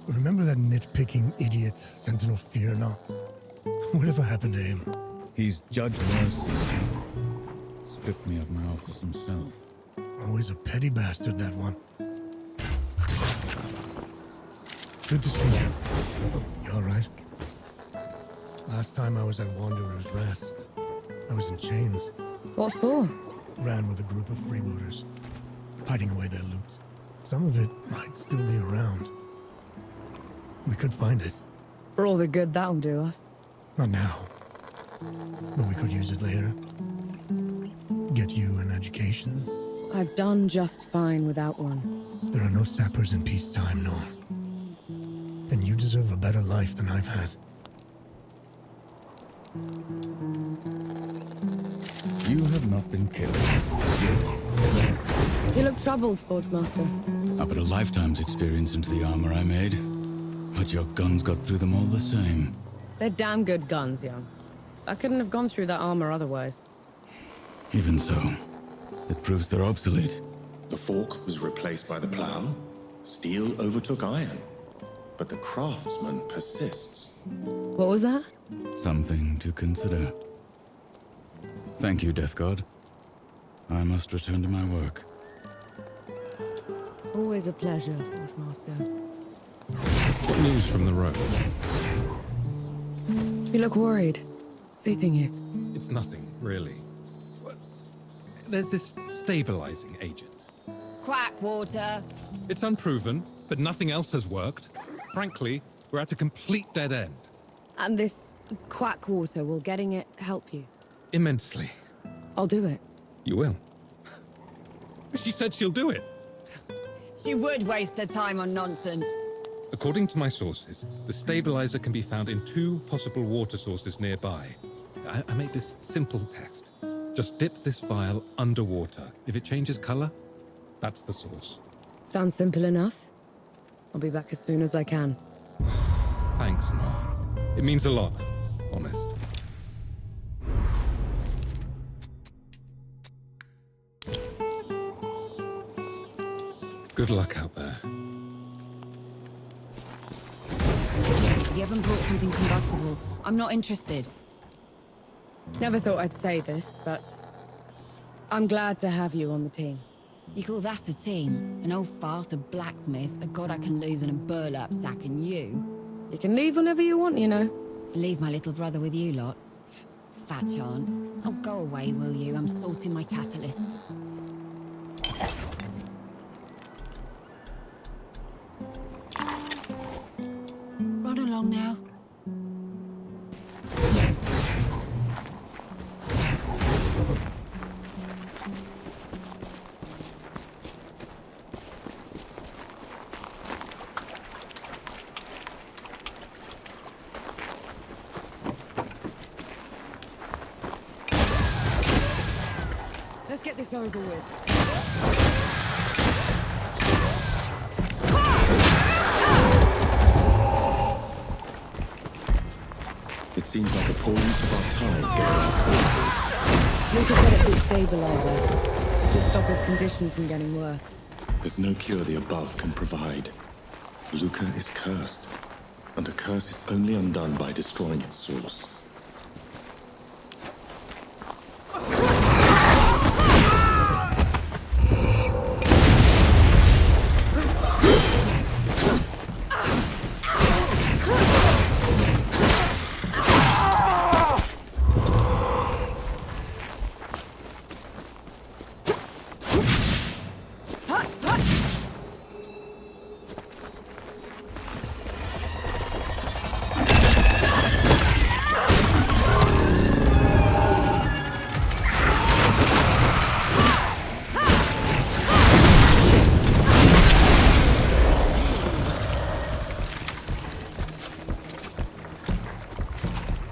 Remember that nitpicking idiot, Sentinel Fear Not? Whatever happened to him? He's Judge Mercy. Stripped me of my office himself. Always a petty bastard, that one. Good to see you. You alright? Last time I was at Wanderer's Rest, I was in chains. What for? Ran with a group of freebooters, hiding away their loot. Some of it might still be around. We could find it. For all the good that'll do us. Not now. But we could use it later. Get you an education. I've done just fine without one. There are no sappers in peacetime, no. And you deserve a better life than I've had. You have not been killed. You look troubled, Forge Master. I put a lifetime's experience into the armor I made. But your guns got through them all the same. They're damn good guns, young. I couldn't have gone through that armor otherwise. Even so, it proves they're obsolete. The fork was replaced by the plow. Steel overtook iron. But the craftsman persists. What was that? Something to consider. Thank you, Death God. I must return to my work. Always a pleasure, Forge Master. What news from the road? You look worried. Suiting you. It's nothing, really. There's this stabilizing agent. Quack water. It's unproven, but nothing else has worked. Frankly, we're at a complete dead end. And this quack water, will getting it help you? Immensely. I'll do it. You will. She said she'll do it. She would waste her time on nonsense. According to my sources, the stabilizer can be found in 2 possible water sources nearby. I made this simple test. Just dip this vial underwater. If it changes color, that's the source. Sounds simple enough. I'll be back as soon as I can. Thanks, Noah. It means a lot, honest. Good luck out there. If you haven't brought something combustible, I'm not interested. Never thought I'd say this, but I'm glad to have you on the team. You call that a team? An old fart, a blacksmith, a god I can lose in a burlap sack, and you? You can leave whenever you want, you know. Leave my little brother with you lot? Fat chance. Oh, go away, will you? I'm sorting my catalysts. Run along now. Let's get this over with. It seems like a poor use of our time getting off Luca said it was stabilizer. It should stop his condition from getting worse. There's no cure the above can provide. Luca is cursed, and a curse is only undone by destroying its source.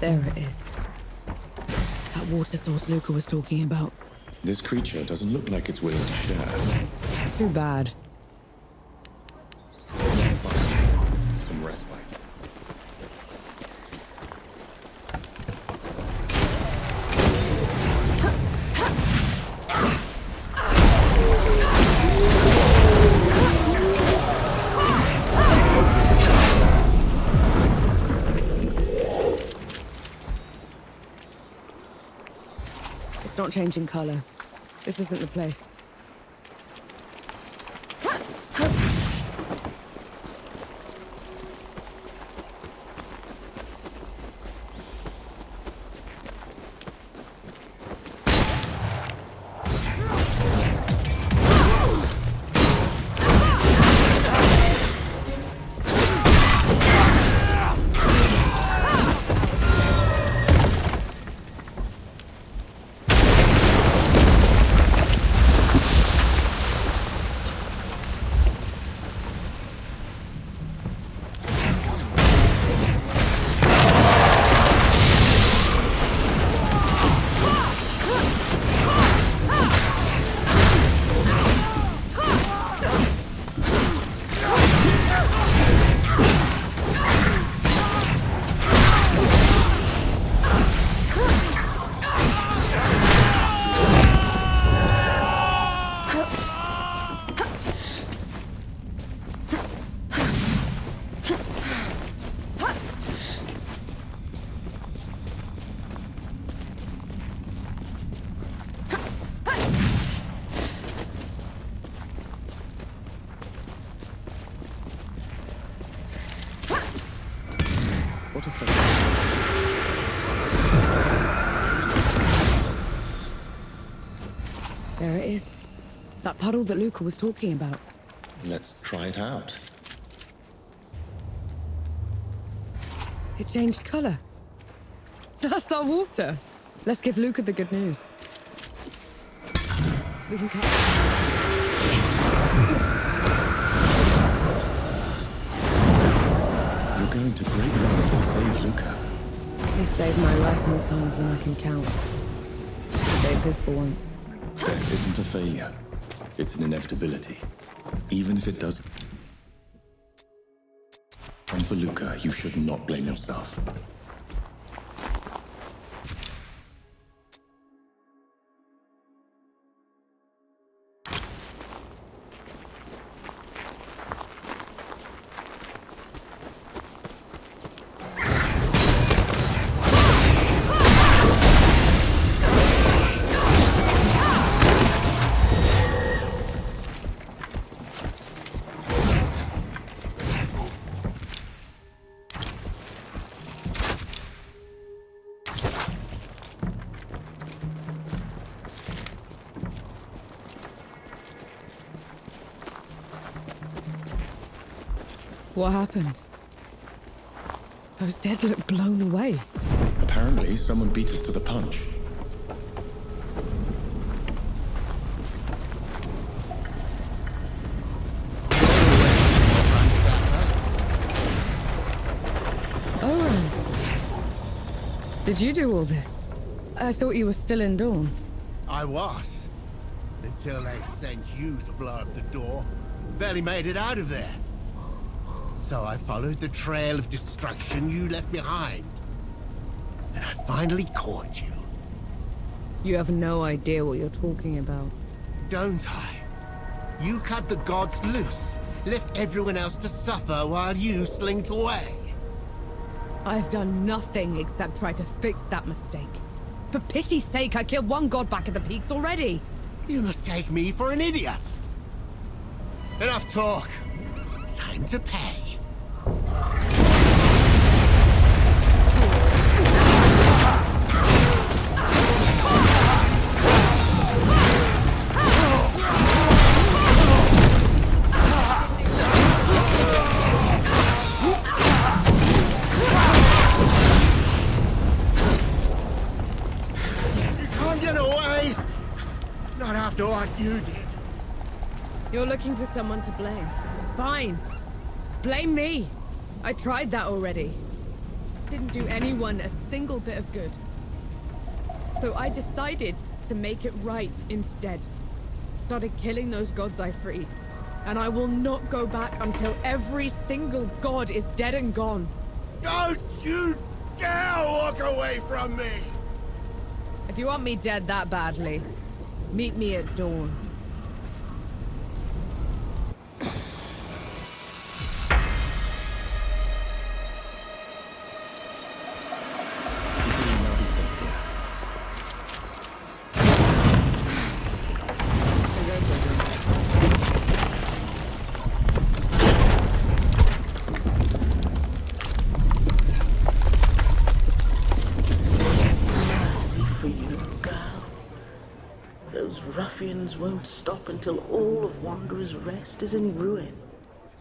There it is. That water source Luca was talking about. This creature doesn't look like it's willing to share. Too bad. Fine. Some respite. not changing color. This isn't the place. What a pleasure. There it is. That puddle that Luca was talking about. Let's try it out. It changed color. That's our water. Let's give Luca the good news. We can cut. You're going to great lengths to save Luca. He saved my life more times than I can count. Save his for once. Death isn't a failure. It's an inevitability. Even if it does come for Luca, you should not blame yourself. What happened? Those dead look blown away. Apparently, someone beat us to the punch. Oren! Did you do all this? I thought you were still in Dawn. I was. Until they sent you to blow up the door. Barely made it out of there. So I followed the trail of destruction you left behind. And I finally caught you. You have no idea what you're talking about. Don't I? You cut the gods loose, left everyone else to suffer while you slinked away. I've done nothing except try to fix that mistake. For pity's sake, I killed one god back at the peaks already. You must take me for an idiot. Enough talk. Time to pay. You can't get away. Not after what you did. You're looking for someone to blame. Fine. Blame me. I tried that already. Didn't do anyone a single bit of good. So I decided to make it right instead. Started killing those gods I freed. And I will not go back until every single god is dead and gone. Don't you dare walk away from me! If you want me dead that badly, meet me at dawn. People will now be safe here. won't stop until all of Wanderer's Rest is in ruin.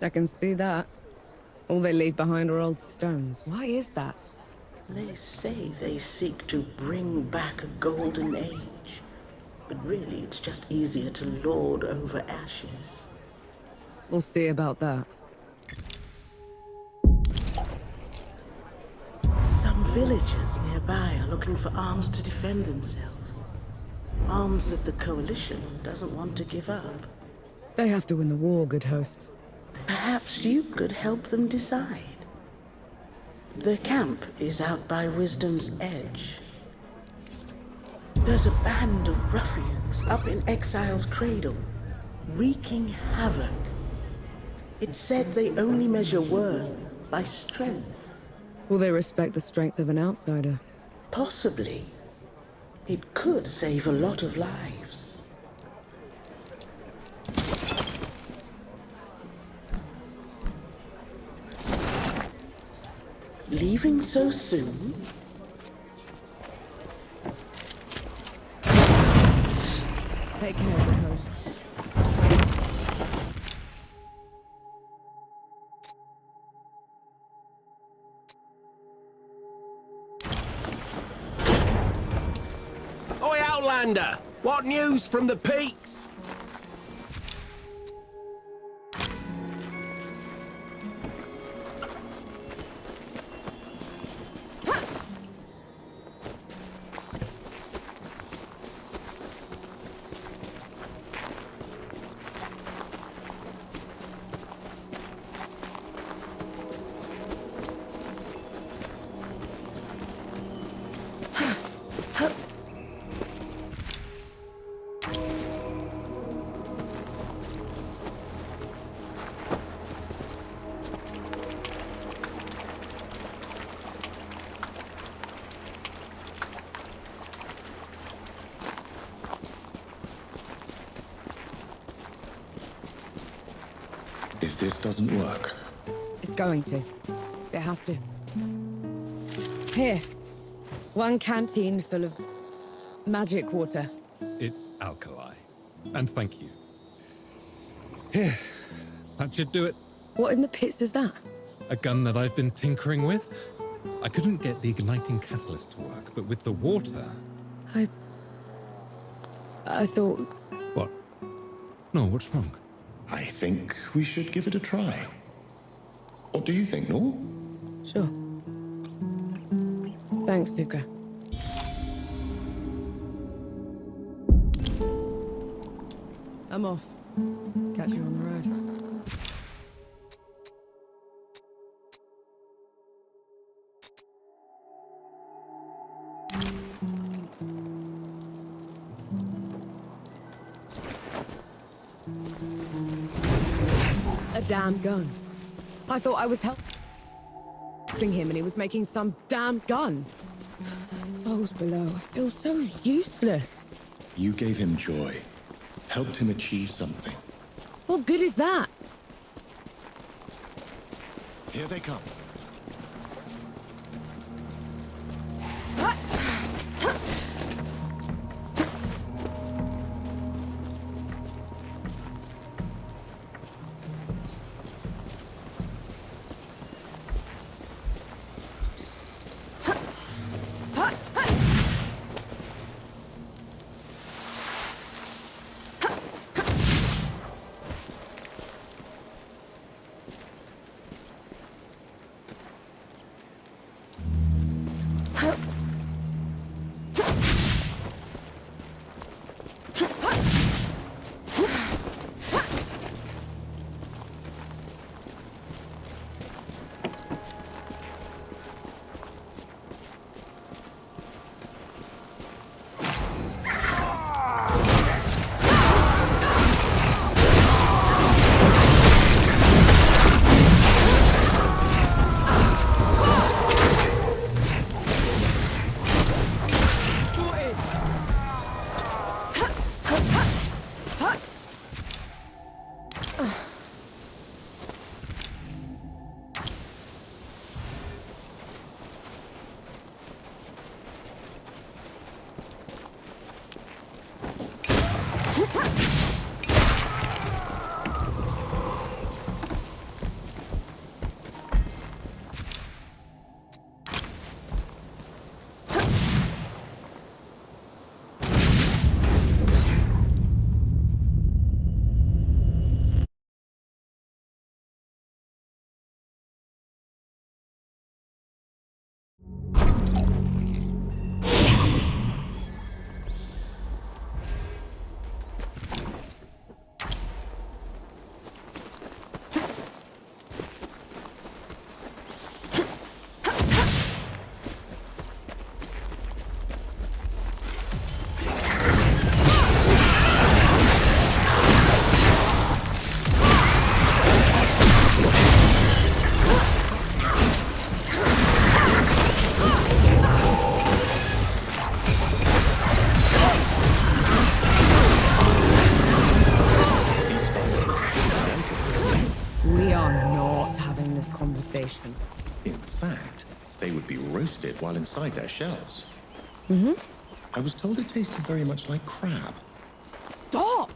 I can see that. All they leave behind are old stones. Why is that? They say they seek to bring back a golden age, but really it's just easier to lord over ashes. We'll see about that. Some villagers nearby are looking for arms to defend themselves. Arms that the Coalition doesn't want to give up. They have to win the war, good host. Perhaps you could help them decide. Their camp is out by Wisdom's Edge. There's a band of ruffians up in Exile's Cradle, wreaking havoc. It's said they only measure worth by strength. Will they respect the strength of an outsider? Possibly. It could save a lot of lives. Leaving so soon? Take care, good host. Oi, Outlander! What news from the peaks? If this doesn't work, It's going to. It has to. Here. One canteen full of magic water. It's alkali. And thank you. Here. That should do it. What in the pits is that? A gun that I've been tinkering with. I couldn't get the igniting catalyst to work, but with the water... I thought... What? No, what's wrong? I think we should give it a try. What do you think, Nor? Sure. Thanks, Luca. I'm off. Catch you on the road. A damn gun. I thought I was helping him and he was making some damn gun. Souls below. I feel so useless. You gave him joy, helped him achieve something. What good is that? Here they come. conversation. In fact, they would be roasted while inside their shells. I was told it tasted very much like crab. Stop!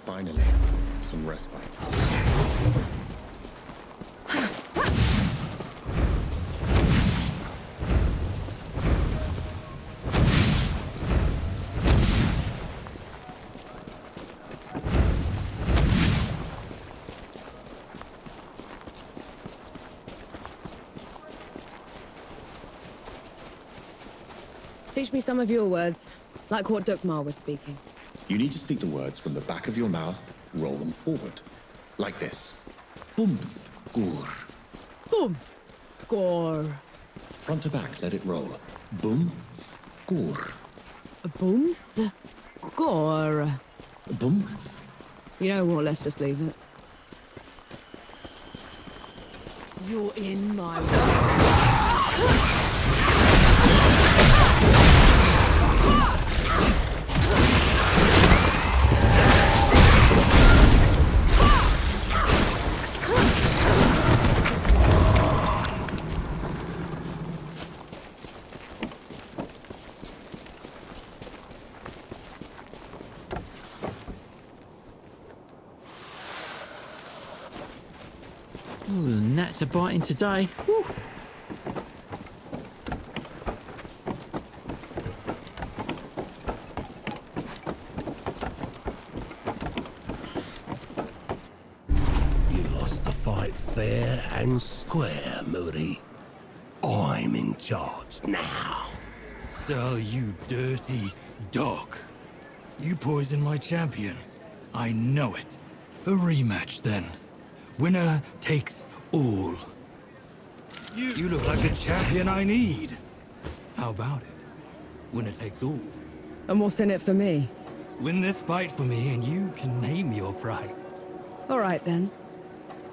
Finally, some respite. Teach me some of your words, like what Dukmar was speaking. You need to speak the words from the back of your mouth, roll them forward. Like this. Bumth, gur. Boom! Gore. Front to back, let it roll. Bum, gur. Boom! Gore. Bum. You know what, let's just leave it. You're in my way. Ooh, the gnats are biting today. Woo. You lost the fight fair and square, Moody. I'm in charge now. So, you dirty dog. You poisoned my champion. I know it. A rematch, then. Winner takes all. You look like the champion I need. How about it? Winner takes all. And what's in it for me? Win this fight for me and you can name your price. All right, then.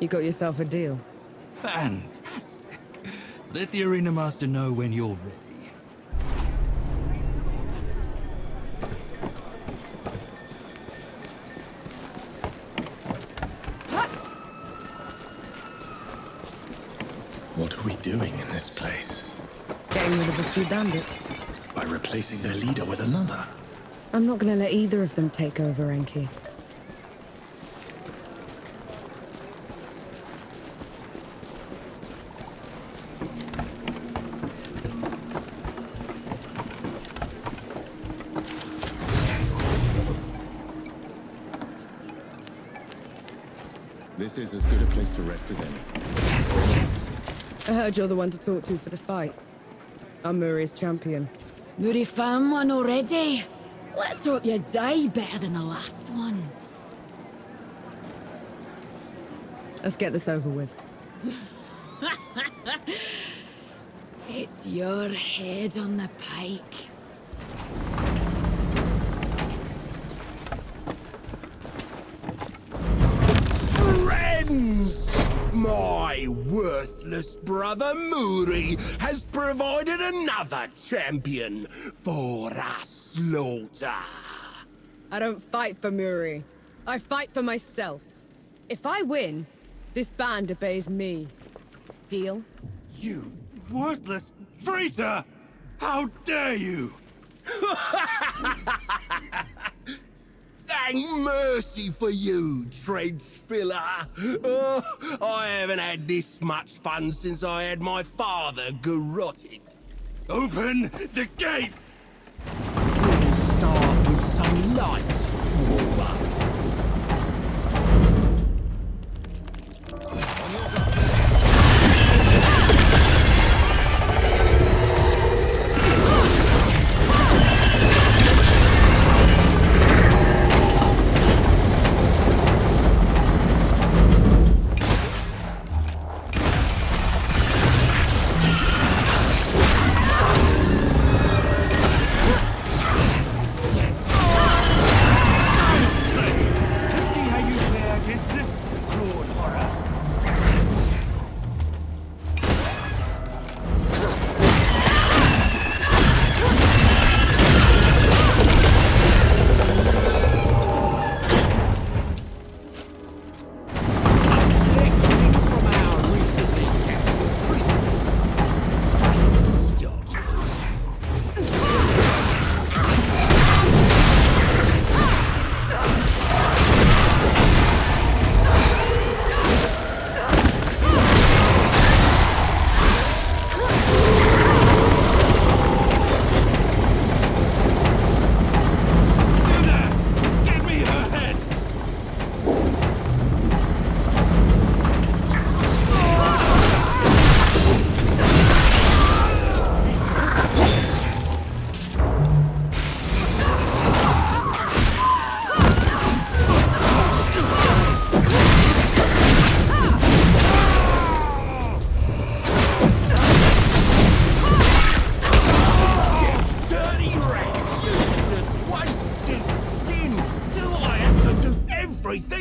You got yourself a deal. Fantastic. Let the arena master know when you're ready. What are we doing in this place? Getting rid of the two bandits. By replacing their leader with another. I'm not gonna let either of them take over, Enki. This is as good a place to rest as any. I heard you're the one to talk to for the fight. I'm Muri's champion. Muri found one already. Let's hope you die better than the last one. Let's get this over with. It's your head on the pike. Friends! My worthless brother Muri has provided another champion for our slaughter. I don't fight for Muri. I fight for myself. If I win, this band obeys me. Deal? You worthless traitor! How dare you! Thank mercy for you, trench filler. Oh, I haven't had this much fun since I had my father garroted. Open the gates! We'll start with some light warm-up.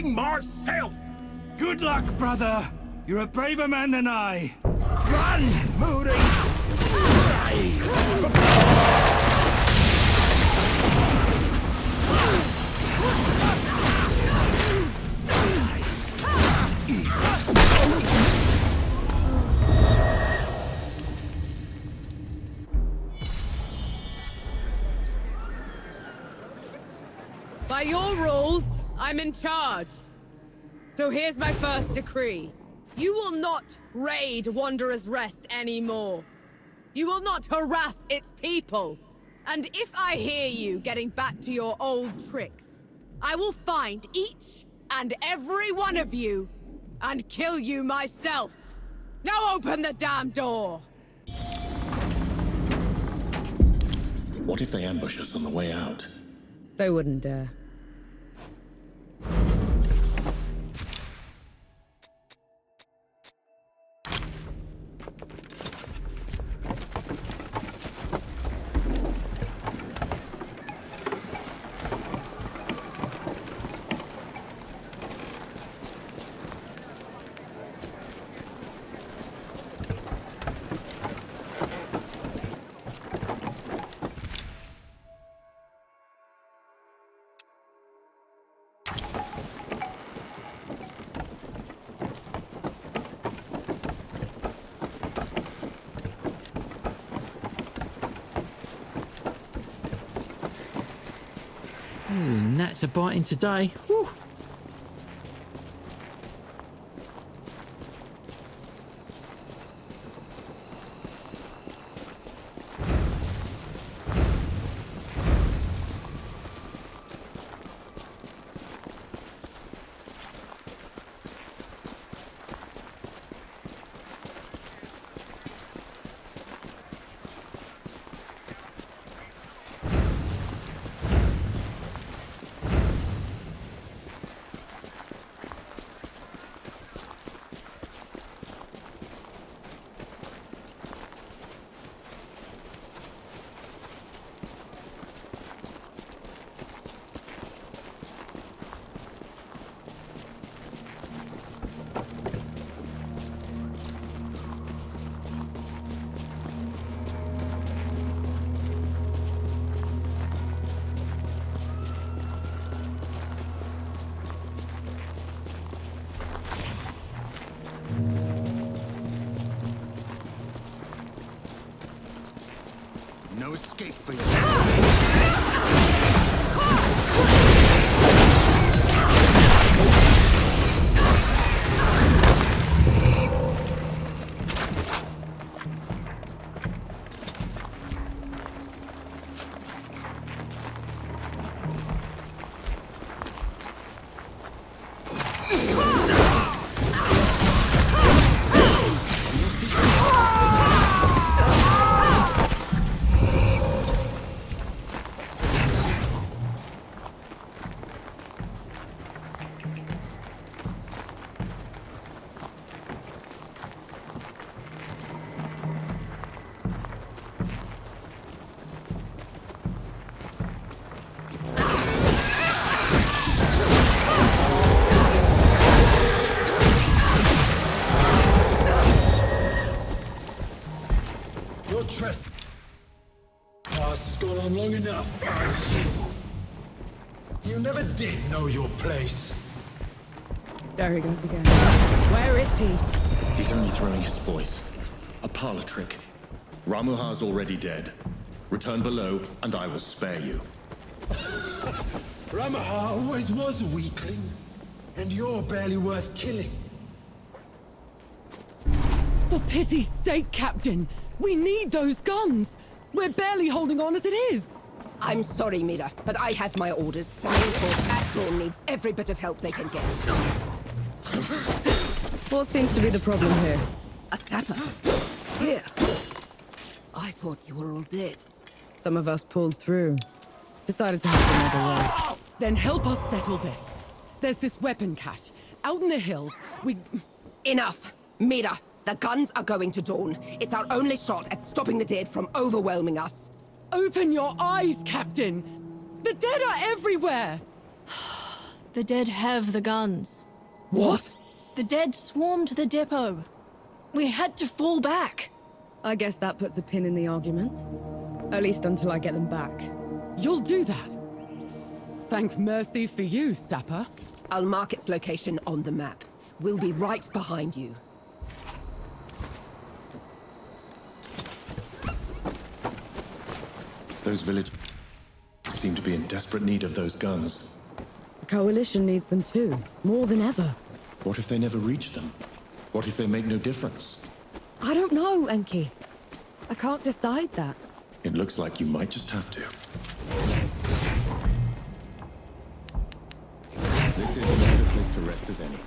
Myself! Good luck, brother! You're a braver man than I! Run, Muri! By your rules, I'm in charge. So here's my first decree. You will not raid Wanderer's Rest anymore. You will not harass its people. And if I hear you getting back to your old tricks, I will find each and every one of you and kill you myself. Now open the damn door. What if they ambush us on the way out? They wouldn't dare. Ooh, gnats are biting today. Woo. No escape for you. Your trespass has gone on long enough, Banshee. You never did know your place. There he goes again. Where is he? He's only throwing his voice. A parlor trick. Ramuha's already dead. Return below, and I will spare you. Ramaha always was a weakling, and you're barely worth killing. For pity's sake, Captain! We need those guns! We're barely holding on as it is! I'm sorry, Mira, but I have my orders. The main force at dawn needs every bit of help they can get. What seems to be the problem here? A sapper? Here. I thought you were all dead. Some of us pulled through. Decided to have another way. Then help us settle this. There's this weapon cache. Out in the hills, Enough! Mira, the guns are going to dawn. It's our only shot at stopping the dead from overwhelming us. Open your eyes, Captain! The dead are everywhere! The dead have the guns. What? The dead swarmed the depot. We had to fall back. I guess that puts a pin in the argument. At least until I get them back. You'll do that? Thank mercy for you, Sapper. I'll mark its location on the map. We'll be right behind you. Those villagers seem to be in desperate need of those guns. The Coalition needs them too, more than ever. What if they never reach them? What if they make no difference? I don't know, Enki. I can't decide that. It looks like you might just have to. This is as good a place to rest as any.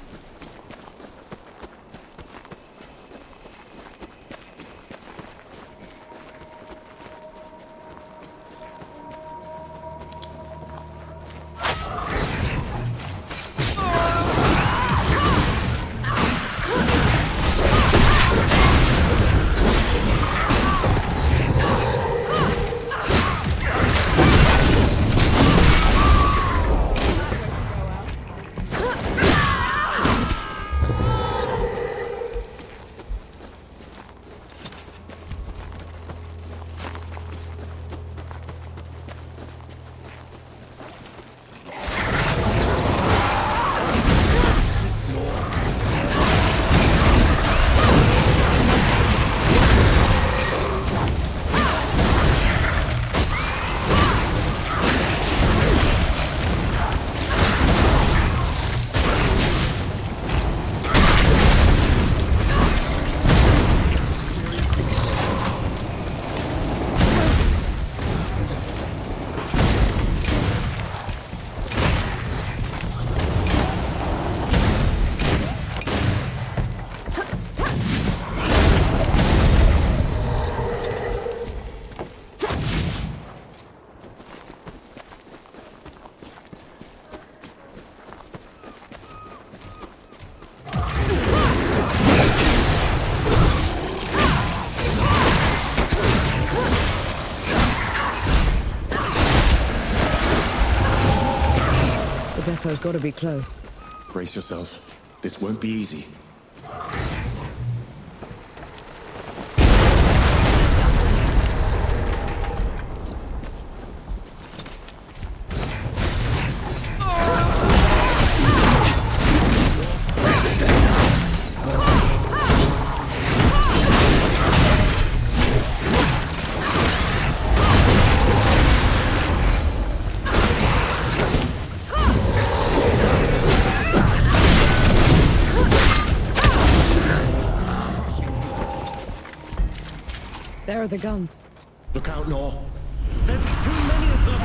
depot's got to be close. Brace yourself. This won't be easy. There are the guns. Look out, Nor. There's too many of them!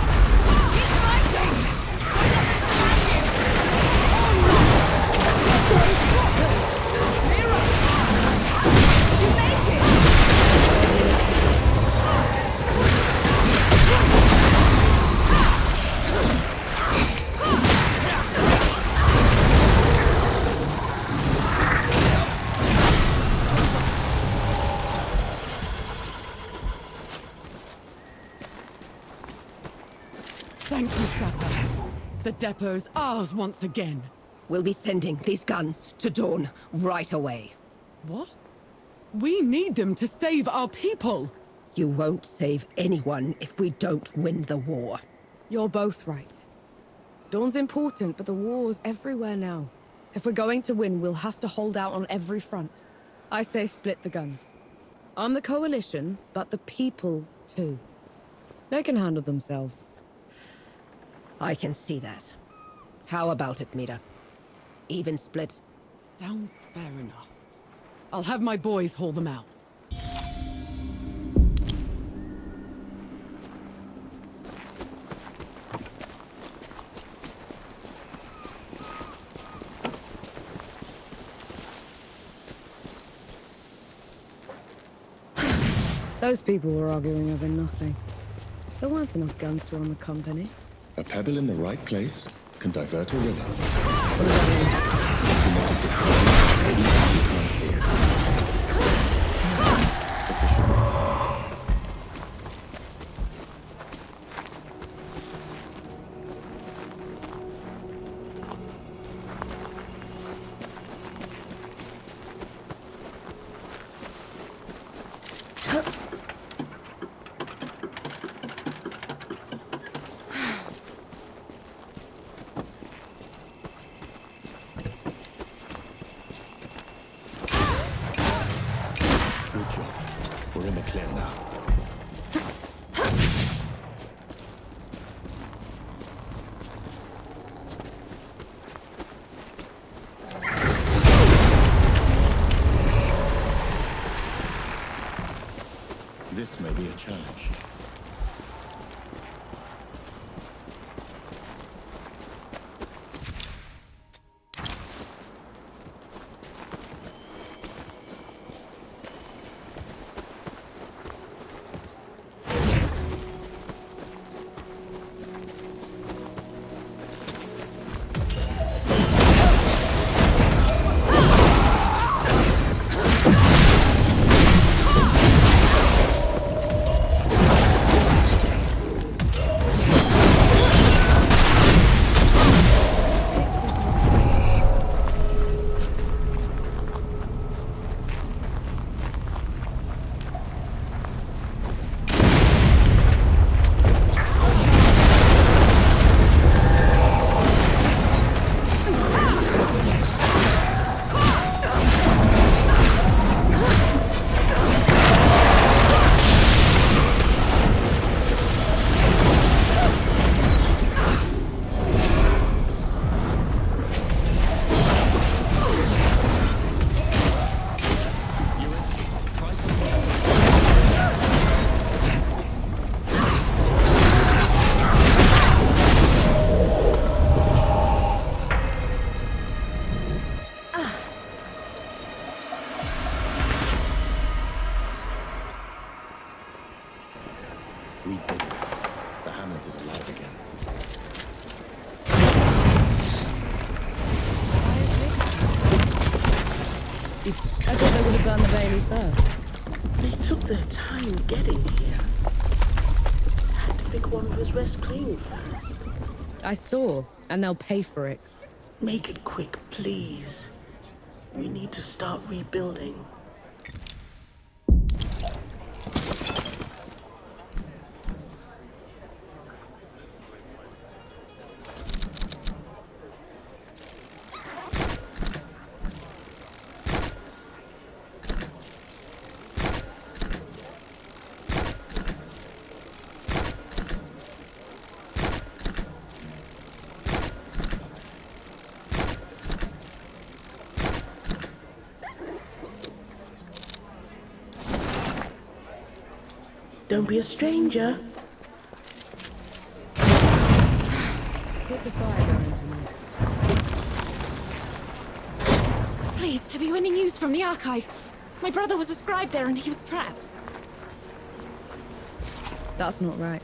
Thank you, Sapper. The depot's ours once again. We'll be sending these guns to Dawn right away. What? We need them to save our people. You won't save anyone if we don't win the war. You're both right. Dawn's important, but the war's everywhere now. If we're going to win, we'll have to hold out on every front. I say split the guns. I'm the coalition, but the people too. They can handle themselves. I can see that. How about it, Mira? Even split? Sounds fair enough. I'll have my boys haul them out. Those people were arguing over nothing. There weren't enough guns to run the company. A pebble in the right place can divert a river. What does that mean? You can't see it. We're in the clear now. This may be a challenge. We did it. The hamlet is alive again. I thought they would have done the Bailey first. They took their time getting here. Had to pick Wanderer's Rest clean first. I saw, and they'll pay for it. Make it quick, please. We need to start rebuilding. Don't be a stranger. Get the fire going for me. Please, have you any news from the archive? My brother was a scribe there and he was trapped. That's not right.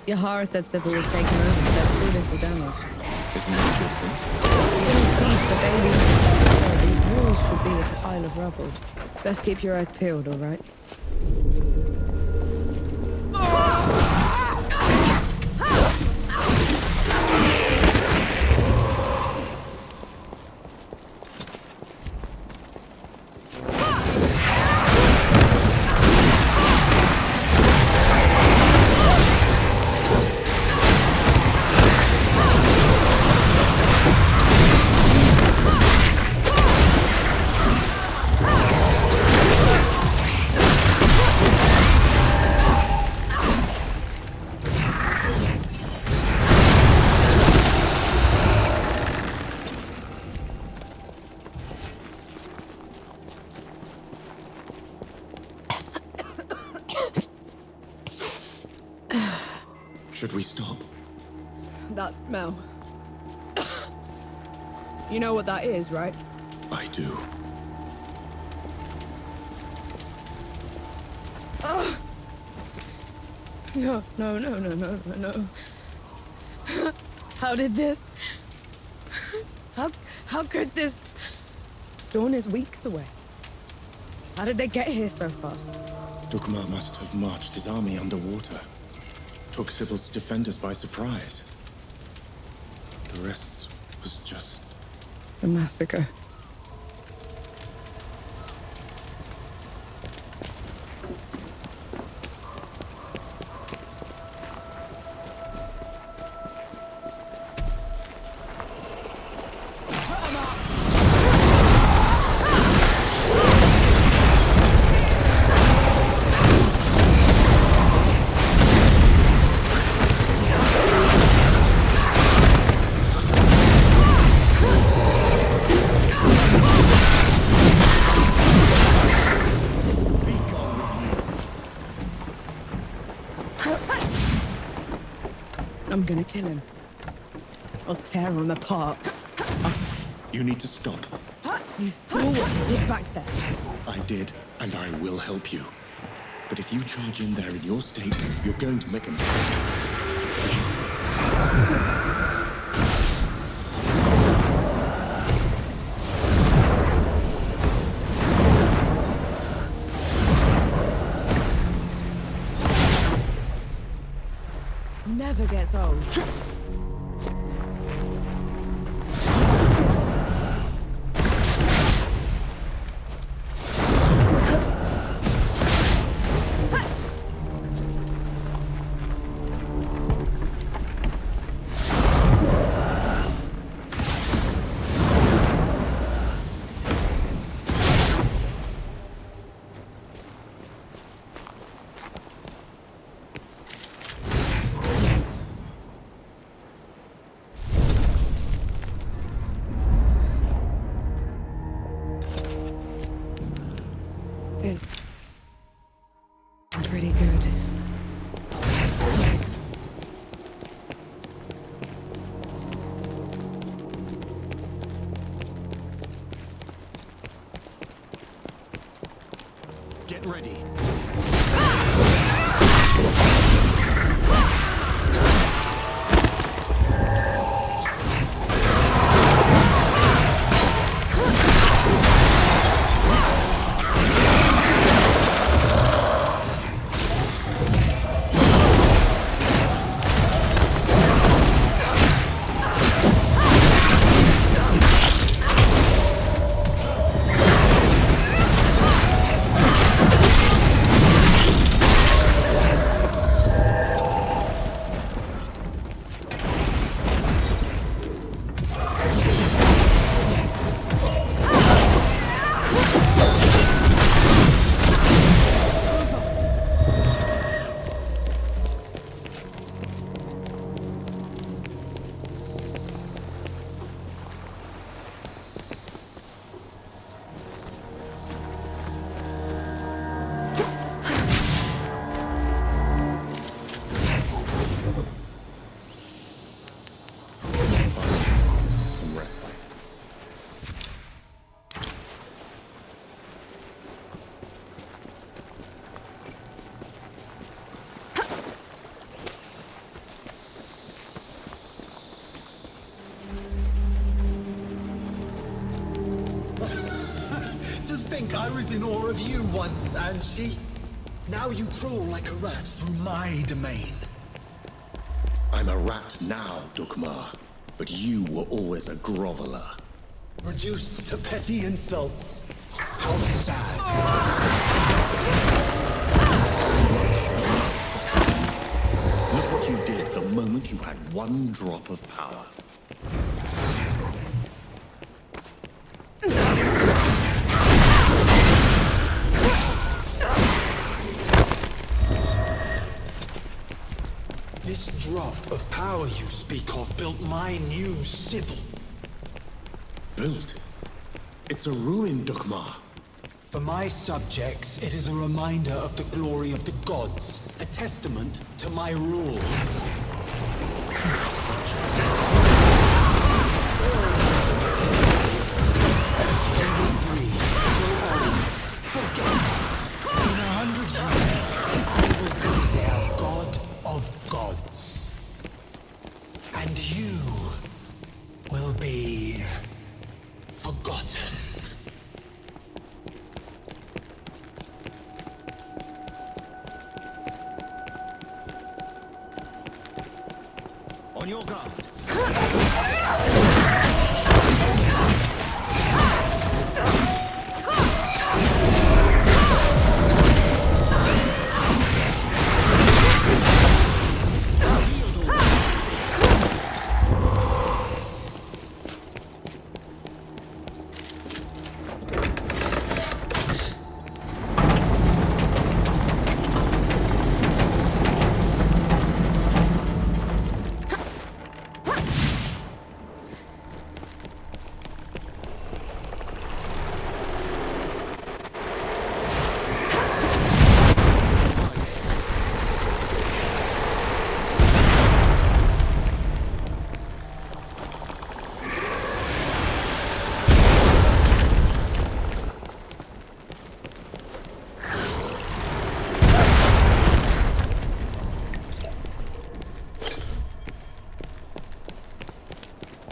Yahara said Sybil was taken over, but there's too little damage. Isn't that a good thing? These walls should be a pile of rubble. Best keep your eyes peeled, all right? Should we stop? That smell. You know what that is, right? I do. No. How did this? How could this? Dawn is weeks away. How did they get here so fast? Dukma must have marched his army underwater. Took Sybil's defenders by surprise. The rest was just... a massacre. I'm gonna kill him. I'll tear him apart. You need to stop. You saw what you did back there. I did, and I will help you. But if you charge in there in your state, you're going to make a mistake. Never gets old. Pretty good. Get ready. think I was in awe of you once, Anshi? Now you crawl like a rat through my domain. I'm a rat now, Dukmar, but you were always a groveler. Reduced to petty insults. How sad. Look what you did the moment you had one drop of power. This drop of power you speak of built my new Sybil. Built? It's a ruin, Dukmar. For my subjects, it is a reminder of the glory of the gods, a testament to my rule. They will breathe, grow old, forget. In 100 years, I will be their god of gods. And you will be forgotten. On your guard.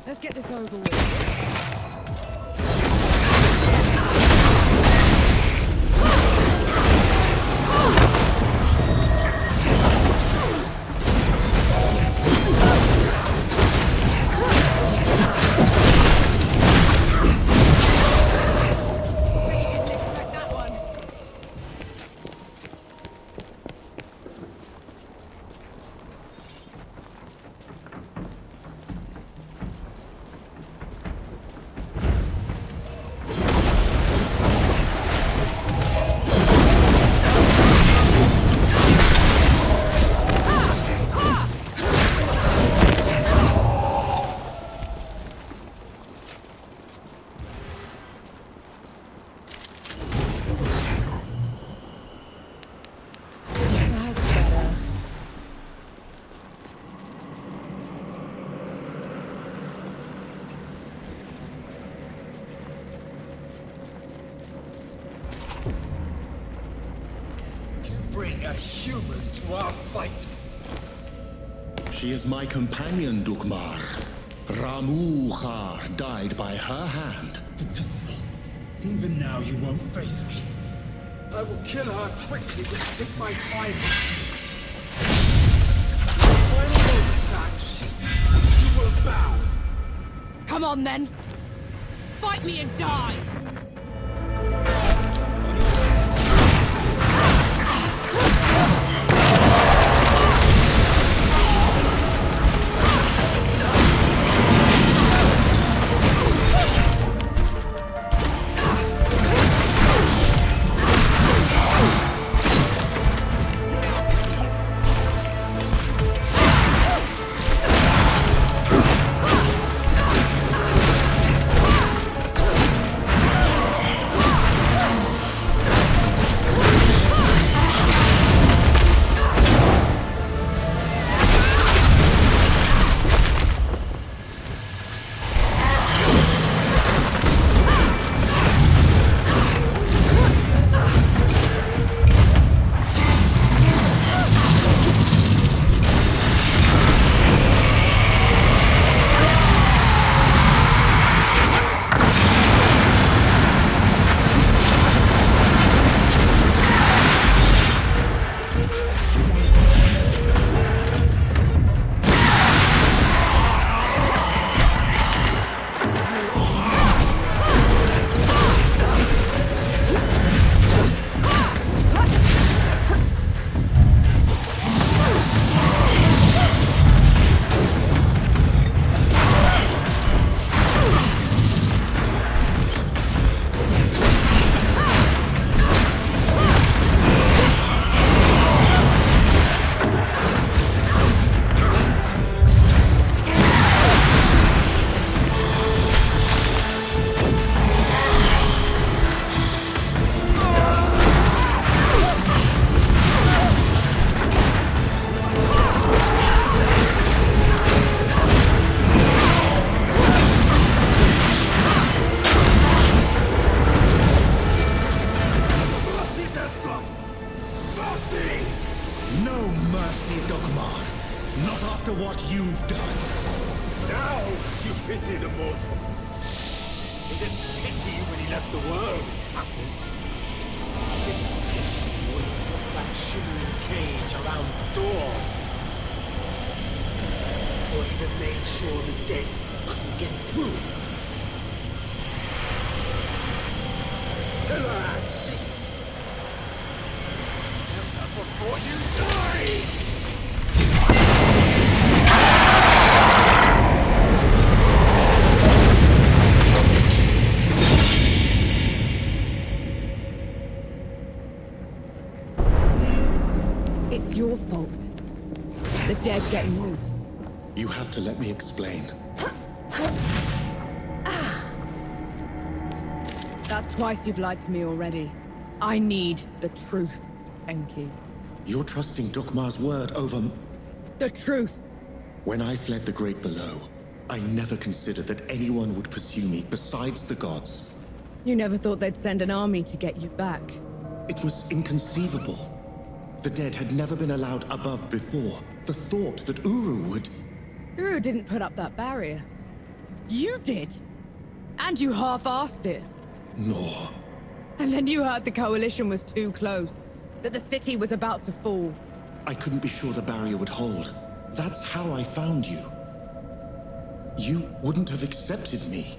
Let's get this over with. Bring a human to our fight. She is my companion, Dukmar. Ramuhar died by her hand. Detestable. Even now you won't face me. I will kill her quickly, but take my time. Final moments, Anshi. You will bow. Come on then. Fight me and die. is. He didn't pity you when he left the world in tatters. He didn't pity you when he put that shimmering cage around Dawn. Or he'd have made sure the dead couldn't get through it. Tell her, Ansi. Tell her before you die! It's your fault. The dead getting loose. You have to let me explain. That's twice you've lied to me already. I need the truth, Enki. You're trusting Dukmar's word over... The truth! When I fled the Great Below, I never considered that anyone would pursue me besides the gods. You never thought they'd send an army to get you back. It was inconceivable. The dead had never been allowed above before. The thought that Uru would... Uru didn't put up that barrier. You did! And you half-arsed it. No. And then you heard the coalition was too close. That the city was about to fall. I couldn't be sure the barrier would hold. That's how I found you. You wouldn't have accepted me.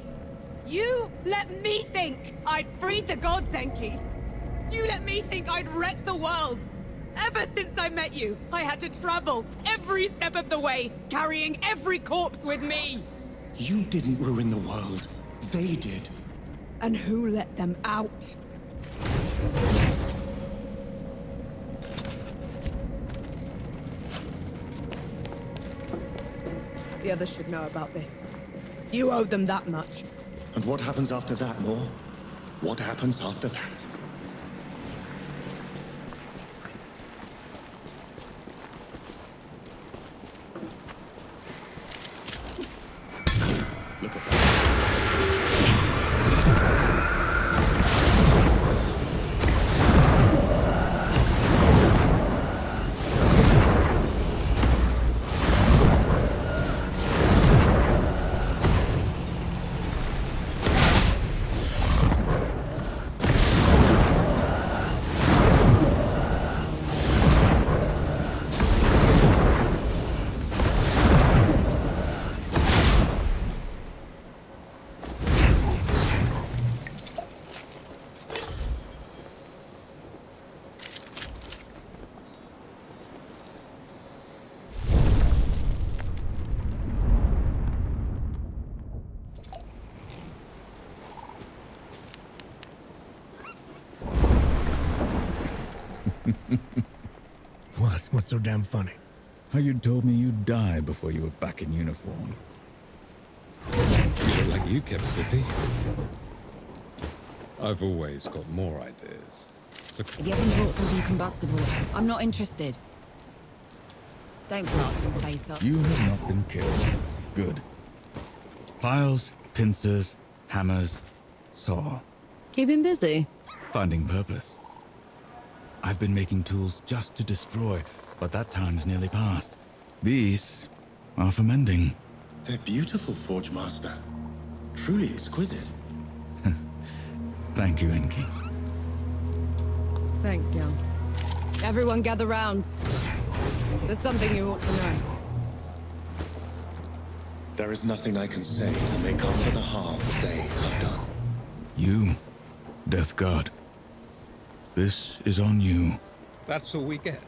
You let me think I'd freed the gods, Enki. You let me think I'd wrecked the world. Ever since I met you, I had to travel every step of the way, carrying every corpse with me. You didn't ruin the world. They did. And who let them out? The others should know about this. You owe them that much. And what happens after that, Nor? What happens after that? Look at that. What's so damn funny? How you told me you'd die before you were back in uniform. Look like you kept busy. I've always got more ideas. So If you haven't brought something combustible, I'm not interested. Don't blast your face up. You have not been killed. Good. Files, pincers, hammers, saw. Keep him busy. Finding purpose. I've been making tools just to destroy, but that time's nearly past. These are for mending. They're beautiful, Forge Master. Truly exquisite. Thank you, Enki. Thanks, Young. Everyone gather round. There's something you ought to know. There is nothing I can say to make up for the harm they have done. You, Death God. This is on you. that's all we get.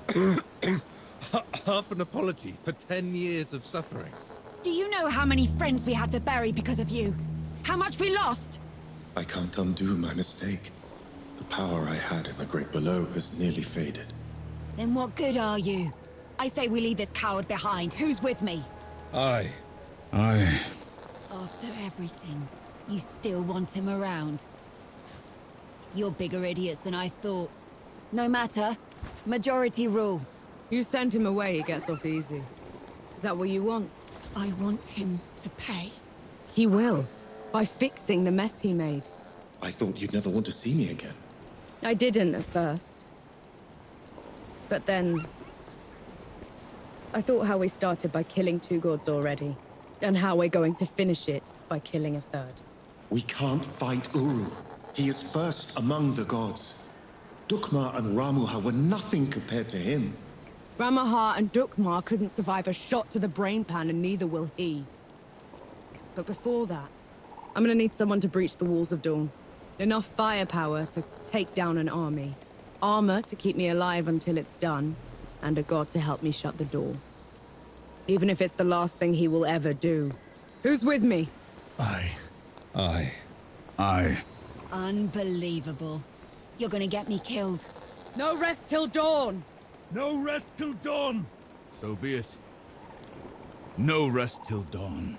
Half an apology for 10 years of suffering. Do you know how many friends we had to bury because of you? How much we lost? I can't undo my mistake. The power I had in the Great Below has nearly faded. Then what good are you? I say we leave this coward behind. Who's with me? Aye. After everything, you still want him around. You're bigger idiots than I thought. No matter. Majority rule. You send him away, he gets off easy. Is that what you want? I want him to pay. He will. By fixing the mess he made. I thought you'd never want to see me again. I didn't at first. But then... I thought how we started by killing two gods already. And how we're going to finish it by killing a third. We can't fight Uru. He is first among the gods. Dukmar and Ramuha were nothing compared to him. Ramaha and Dukmar couldn't survive a shot to the brain pan, and neither will he. But before that, I'm gonna need someone to breach the walls of Dawn. Enough firepower to take down an army. Armor to keep me alive until it's done. And a god to help me shut the door. Even if it's the last thing he will ever do. Who's with me? I. Unbelievable. You're gonna get me killed. No rest till dawn! No rest till dawn! So be it. No rest till dawn.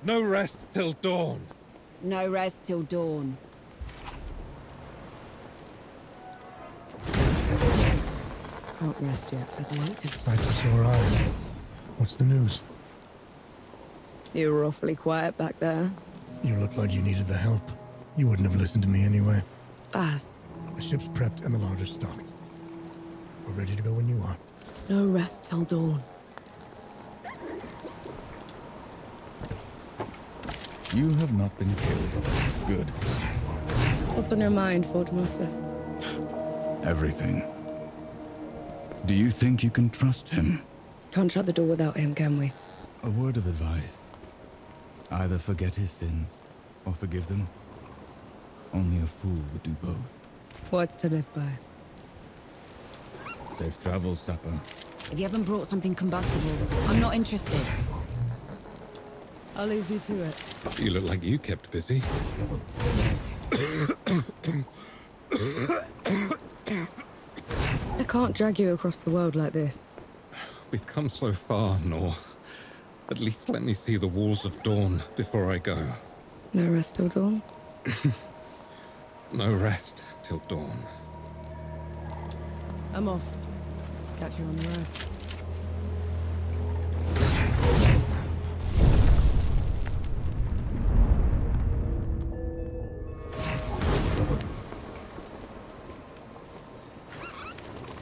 No rest till dawn. No rest till dawn. Can't rest yet. There's work to do. Sight of sore eyes. What's the news? You were awfully quiet back there. You looked like you needed the help. You wouldn't have listened to me anyway. Baz. The ship's prepped and the larder's stocked. We're ready to go when you are. No rest till dawn. You have not been killed. Good. What's on your mind, Forge Master? Everything. Do you think you can trust him? Can't shut the door without him, can we? A word of advice. Either forget his sins, or forgive them. Only a fool would do both. Words to live by. Safe travels, Sapper. If you haven't brought something combustible, I'm not interested. I'll leave you to it. You look like you kept busy. I can't drag you across the world like this. We've come so far, Nor. At least let me see the walls of Dawn before I go. No rest till dawn? No rest till dawn. I'm off. Catch you on the road.